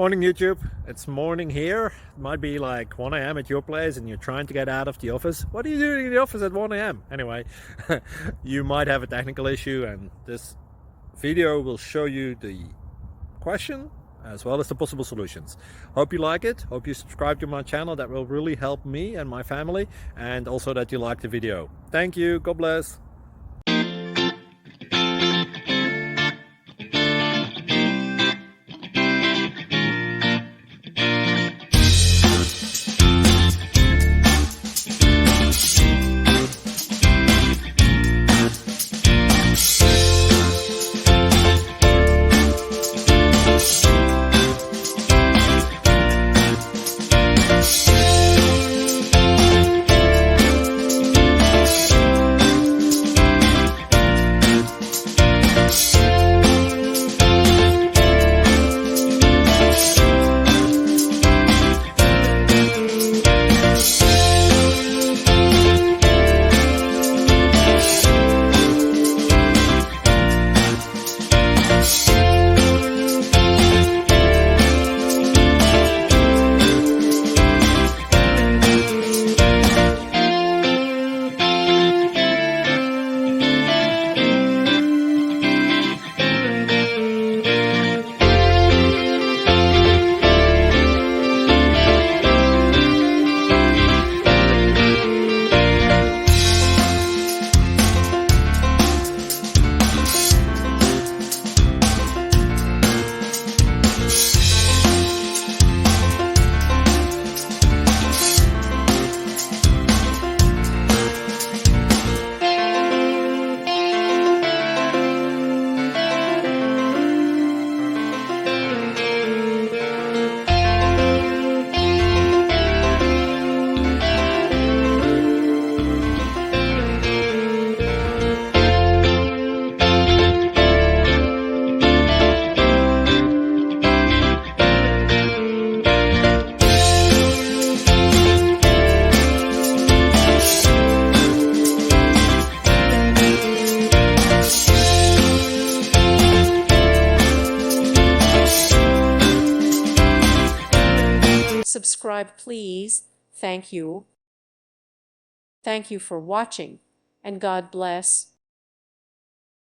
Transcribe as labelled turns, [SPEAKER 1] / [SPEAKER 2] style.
[SPEAKER 1] Morning YouTube, it's morning here. It might be like 1 a.m. at your place and you're trying to get out of the office. What are you doing in the office at 1 a.m.? Anyway, you might have a technical issue and this video will show you the question as well as the possible solutions. Hope you like it, hope you subscribe to my channel. That will really help me and my family, and also that you like the video. Thank you, God bless.
[SPEAKER 2] Subscribe, please. Thank you. Thank you for watching, and God bless.